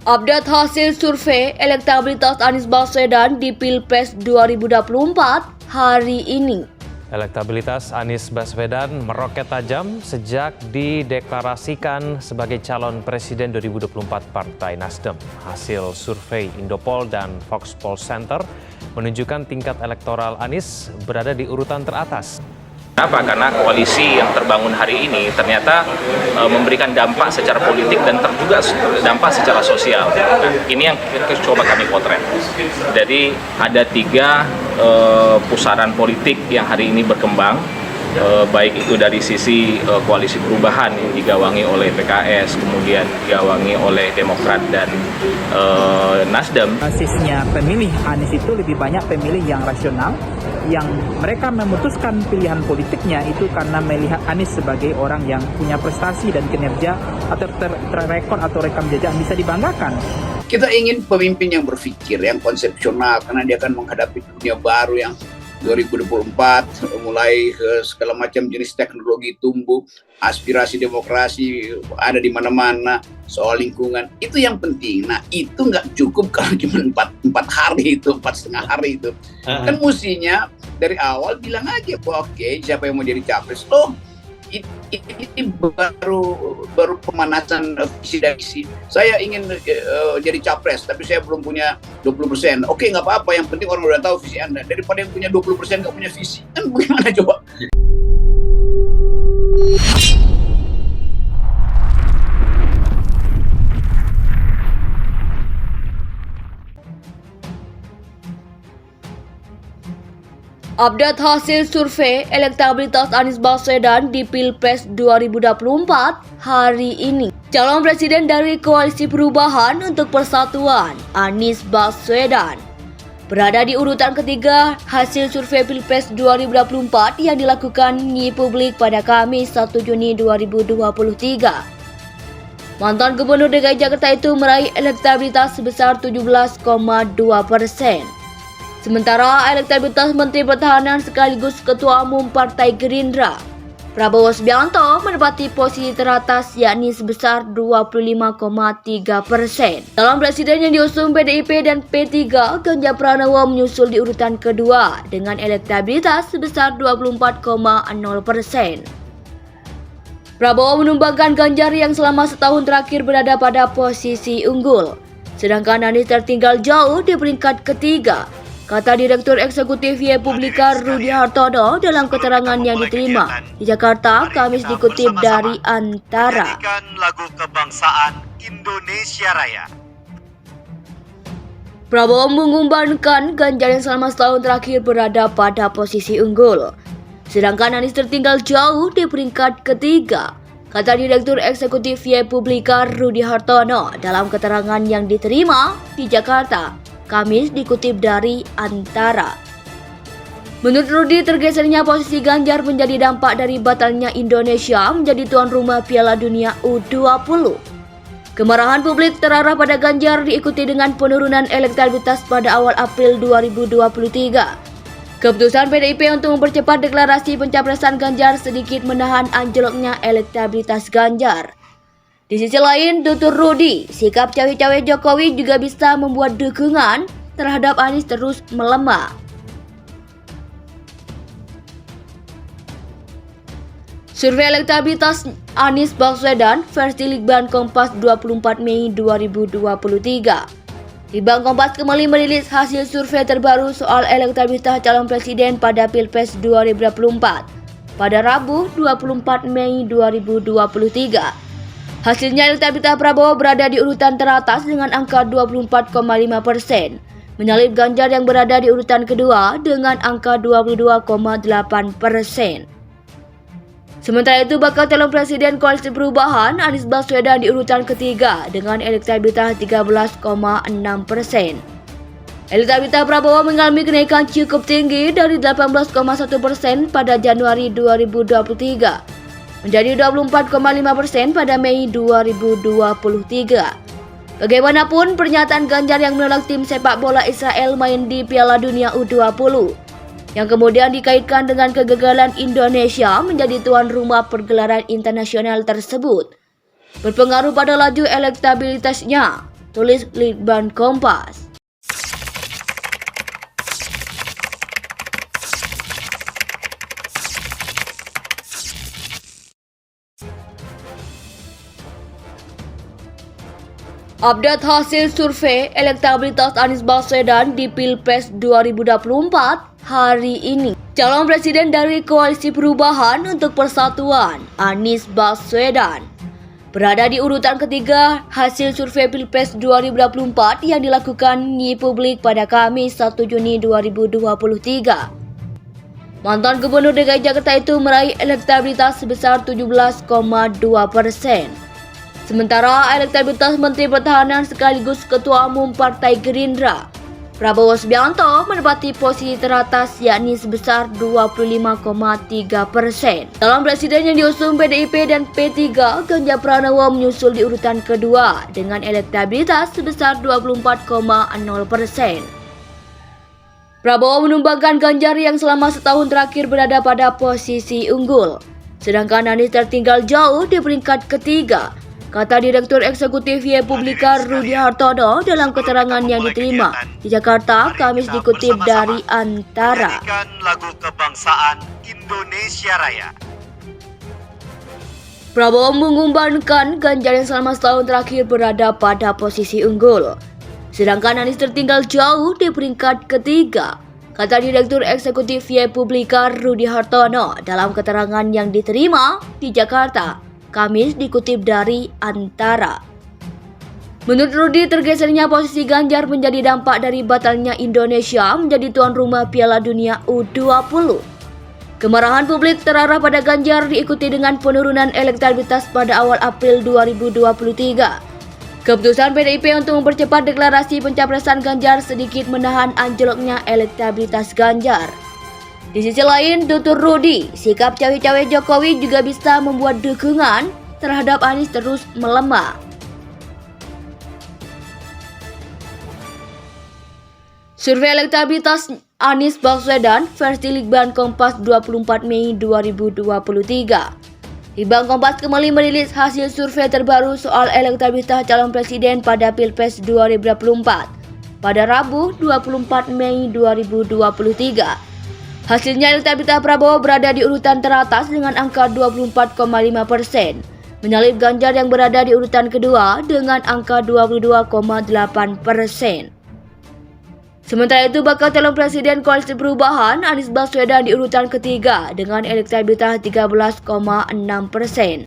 Update hasil survei elektabilitas Anies Baswedan di Pilpres 2024 hari ini. Elektabilitas Anies Baswedan meroket tajam sejak dideklarasikan sebagai calon presiden 2024 Partai Nasdem. Hasil survei Indopol dan Foxpol Center menunjukkan tingkat elektoral Anies berada di urutan teratas. Kenapa? Karena koalisi yang terbangun hari ini ternyata memberikan dampak secara politik dan juga dampak secara sosial. Nah, ini yang coba kami potret. Jadi ada 3 pusaran politik yang hari ini berkembang, baik itu dari sisi koalisi perubahan yang digawangi oleh PKS, kemudian digawangi oleh Demokrat dan Nasdem. Basisnya pemilih Anies itu lebih banyak pemilih yang rasional, yang mereka memutuskan pilihan politiknya itu karena melihat Anies sebagai orang yang punya prestasi dan kinerja atau rekor atau rekam jejak yang bisa dibanggakan. Kita ingin pemimpin yang berpikir, yang konsepsional, karena dia akan menghadapi dunia baru yang 2024, mulai segala macam jenis teknologi tumbuh, aspirasi demokrasi ada di mana-mana, soal lingkungan, itu yang penting. Nah, itu nggak cukup kalau cuma 4 hari itu, 4,5 hari itu. Kan mestinya dari awal bilang aja, oke, siapa yang mau jadi capres? Oh, ini baru pemanasan visi dan misi. Saya ingin jadi capres, tapi saya belum punya 20%. Oke, nggak apa-apa. Yang penting orang udah tahu visi Anda. Daripada yang punya 20% nggak punya visi, kan bagaimana coba? Update hasil survei elektabilitas Anies Baswedan di Pilpres 2024 hari ini. Calon presiden dari Koalisi Perubahan untuk Persatuan, Anies Baswedan, berada di urutan ketiga hasil survei Pilpres 2024 yang dilakukan di publik pada Kamis 1 Juni 2023. Mantan Gubernur DKI Jakarta itu meraih elektabilitas sebesar 17,2%. Sementara elektabilitas Menteri Pertahanan sekaligus Ketua Umum Partai Gerindra, Prabowo Subianto, menempati posisi teratas yakni sebesar 25,3%. Calon presiden yang diusung PDIP dan P3, Ganjar Pranowo, menyusul di urutan kedua dengan elektabilitas sebesar 24,0%. Prabowo menumbangkan Ganjar yang selama setahun terakhir berada pada posisi unggul, sedangkan Anies tertinggal jauh di peringkat ketiga, kata Direktur Eksekutif Republika Rudi Hartono dalam keterangan yang diterima di Jakarta Kamis, dikutip dari Antara. Lagu kebangsaan Indonesia Raya. Prabowo mengumumkan Ganjar yang selama setahun terakhir berada pada posisi unggul, sedangkan Anies tertinggal jauh di peringkat ketiga, kata Direktur Eksekutif Republika Rudi Hartono dalam keterangan yang diterima di Jakarta Kamis, dikutip dari Antara. Menurut Rudi, tergesernya posisi Ganjar menjadi dampak dari batalnya Indonesia menjadi tuan rumah Piala Dunia U20. Kemarahan publik terarah pada Ganjar diikuti dengan penurunan elektabilitas pada awal April 2023. Keputusan PDIP untuk mempercepat deklarasi pencapresan Ganjar sedikit menahan anjloknya elektabilitas Ganjar. Di sisi lain, tutur Rudi, sikap cawe-cawe Jokowi juga bisa membuat dukungan terhadap Anies terus melemah. Survei elektabilitas Anies Baswedan versi Litbang Kompas 24 Mei 2023. Litbang Kompas kembali merilis hasil survei terbaru soal elektabilitas calon presiden pada Pilpres 2024 pada Rabu 24 Mei 2023. Hasilnya, elektabilitas Prabowo berada di urutan teratas dengan angka 24,5%, menyalip Ganjar yang berada di urutan kedua dengan angka 22,8%. Sementara itu, bakal calon presiden Koalisi Perubahan, Anies Baswedan, di urutan ketiga dengan elektabilitas 13,6%. Elektabilitas Prabowo mengalami kenaikan cukup tinggi dari 18,1% pada Januari 2023. Menjadi 24,5% pada Mei 2023. Bagaimanapun, pernyataan Ganjar yang menolak tim sepak bola Israel main di Piala Dunia U20, yang kemudian dikaitkan dengan kegagalan Indonesia menjadi tuan rumah pergelaran internasional tersebut, berpengaruh pada laju elektabilitasnya. tulis Litbang Kompas. Update hasil survei elektabilitas Anies Baswedan di Pilpres 2024 hari ini. Calon presiden dari Koalisi Perubahan untuk Persatuan, Anies Baswedan, berada di urutan ketiga hasil survei Pilpres 2024 yang dilakukan di publik pada Kamis 1 Juni 2023. Mantan Gubernur DKI Jakarta itu meraih elektabilitas sebesar 17,2%. Sementara elektabilitas Menteri Pertahanan sekaligus Ketua Umum Partai Gerindra, Prabowo Subianto, menempati posisi teratas yakni sebesar 25,3%. Calon presiden yang diusung PDIP dan P3, Ganjar Pranowo, menyusul di urutan kedua dengan elektabilitas sebesar 24,0%. Prabowo menumbangkan Ganjar yang selama setahun terakhir berada pada posisi unggul, sedangkan Anies tertinggal jauh di peringkat ketiga, kata Direktur Eksekutif Republika Rudi Hartono dalam keterangan yang diterima di Jakarta Kamis dikutip dari Antara. Nyanyikan lagu kebangsaan Indonesia Raya. Prabowo mengumumkan Ganjar yang selama setahun terakhir berada pada posisi unggul, sedangkan Anies tertinggal jauh di peringkat ketiga, kata Direktur Eksekutif Republika Rudi Hartono dalam keterangan yang diterima di Jakarta Kamis dikutip dari Antara. Menurut Rudi, tergesernya posisi Ganjar menjadi dampak dari batalnya Indonesia menjadi tuan rumah Piala Dunia U20. Kemarahan publik terarah pada Ganjar diikuti dengan penurunan elektabilitas pada awal April 2023. Keputusan PDIP untuk mempercepat deklarasi pencapresan Ganjar sedikit menahan anjloknya elektabilitas Ganjar. Di sisi lain, tutur Rudi, sikap cawe-cawe Jokowi juga bisa membuat dukungan terhadap Anies terus melemah. Survei elektabilitas Anies Baswedan versi Litbang Kompas 24 Mei 2023. Litbang Kompas kembali merilis hasil survei terbaru soal elektabilitas calon presiden pada Pilpres 2024 pada Rabu 24 Mei 2023. Hasilnya elektabilitas Prabowo berada di urutan teratas dengan angka 24,5%, menyalip Ganjar yang berada di urutan kedua dengan angka 22,8%. Sementara itu, bakal calon presiden Koalisi Perubahan Anies Baswedan di urutan ketiga dengan elektabilitas 13,6%.